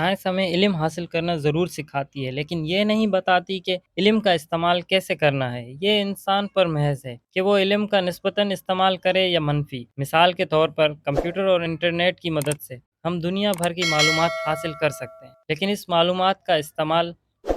Science ہمیں علم حاصل کرنا ضرور سکھاتی ہے، لیکن یہ نہیں بتاتی کہ علم کا استعمال کیسے کرنا ہے۔ یہ انسان پر محض ہے کہ وہ علم کا نسبتاً استعمال کرے یا منفی۔ مثال کے طور پر کمپیوٹر اور انٹرنیٹ کی مدد سے ہم دنیا بھر کی معلومات حاصل کر سکتے ہیں، لیکن اس معلومات کا استعمال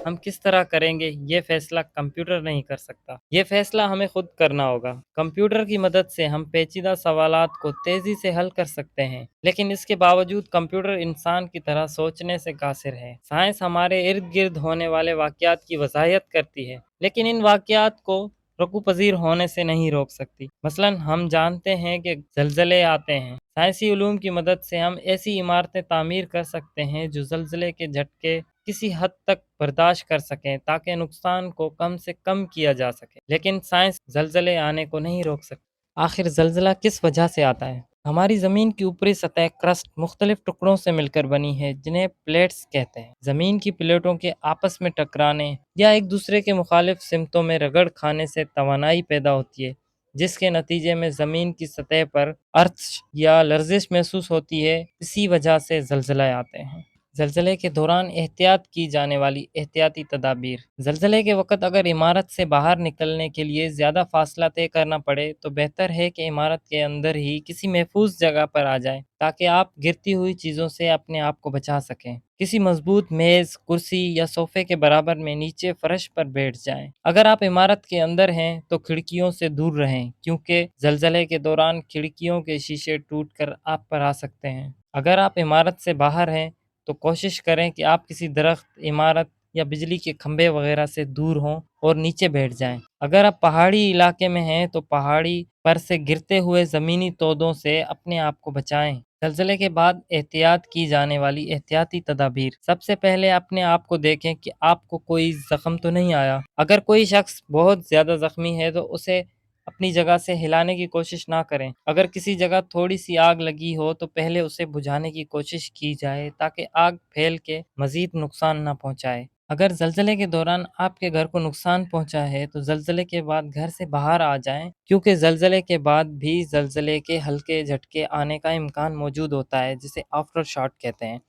ہم کس طرح کریں گے یہ فیصلہ کمپیوٹر نہیں کر سکتا، یہ فیصلہ ہمیں خود کرنا ہوگا۔ کمپیوٹر کی مدد سے ہم پیچیدہ سوالات کو تیزی سے حل کر سکتے ہیں، لیکن اس کے باوجود کمپیوٹر انسان کی طرح سوچنے سے قاصر ہے۔ سائنس ہمارے ارد گرد ہونے والے واقعات کی وضاحت کرتی ہے، لیکن ان واقعات کو رقو پذیر ہونے سے نہیں روک سکتی۔ مثلا ہم جانتے ہیں کہ زلزلے آتے ہیں۔ سائنسی علوم کی مدد سے ہم ایسی عمارتیں تعمیر کر سکتے ہیں جو زلزلے کے جھٹکے کسی حد تک برداشت کر سکیں تاکہ نقصان کو کم سے کم کیا جا سکے، لیکن سائنس زلزلے آنے کو نہیں روک سکتی۔ آخر زلزلہ کس وجہ سے آتا ہے؟ ہماری زمین کی اوپری سطح کرسٹ مختلف ٹکڑوں سے مل کر بنی ہے جنہیں پلیٹس کہتے ہیں۔ زمین کی پلیٹوں کے آپس میں ٹکرانے یا ایک دوسرے کے مخالف سمتوں میں رگڑ کھانے سے توانائی پیدا ہوتی ہے، جس کے نتیجے میں زمین کی سطح پر ارتش یا لرزش محسوس ہوتی ہے۔ اسی وجہ سے زلزلے آتے ہیں۔ زلزلے کے دوران احتیاط کی جانے والی احتیاطی تدابیر۔ زلزلے کے وقت اگر عمارت سے باہر نکلنے کے لیے زیادہ فاصلہ طے کرنا پڑے تو بہتر ہے کہ عمارت کے اندر ہی کسی محفوظ جگہ پر آ جائیں تاکہ آپ گرتی ہوئی چیزوں سے اپنے آپ کو بچا سکیں۔ کسی مضبوط میز، کرسی یا صوفے کے برابر میں نیچے فرش پر بیٹھ جائیں۔ اگر آپ عمارت کے اندر ہیں تو کھڑکیوں سے دور رہیں کیونکہ زلزلے کے دوران کھڑکیوں کے شیشے ٹوٹ کر آپ پر آ سکتے ہیں۔ اگر آپ عمارت سے باہر ہیں تو کوشش کریں کہ آپ کسی درخت، عمارت یا بجلی کے کھمبے وغیرہ سے دور ہوں اور نیچے بیٹھ جائیں۔ اگر آپ پہاڑی علاقے میں ہیں تو پہاڑی پر سے گرتے ہوئے زمینی تودوں سے اپنے آپ کو بچائیں۔ زلزلے کے بعد احتیاط کی جانے والی احتیاطی تدابیر۔ سب سے پہلے اپنے آپ کو دیکھیں کہ آپ کو کوئی زخم تو نہیں آیا۔ اگر کوئی شخص بہت زیادہ زخمی ہے تو اسے اپنی جگہ سے ہلانے کی کوشش نہ کریں۔ اگر کسی جگہ تھوڑی سی آگ لگی ہو تو پہلے اسے بجھانے کی کوشش کی جائے تاکہ آگ پھیل کے مزید نقصان نہ پہنچائے۔ اگر زلزلے کے دوران آپ کے گھر کو نقصان پہنچا ہے تو زلزلے کے بعد گھر سے باہر آ جائیں، کیونکہ زلزلے کے بعد بھی زلزلے کے ہلکے جھٹکے آنے کا امکان موجود ہوتا ہے، جسے آفٹر شاک کہتے ہیں۔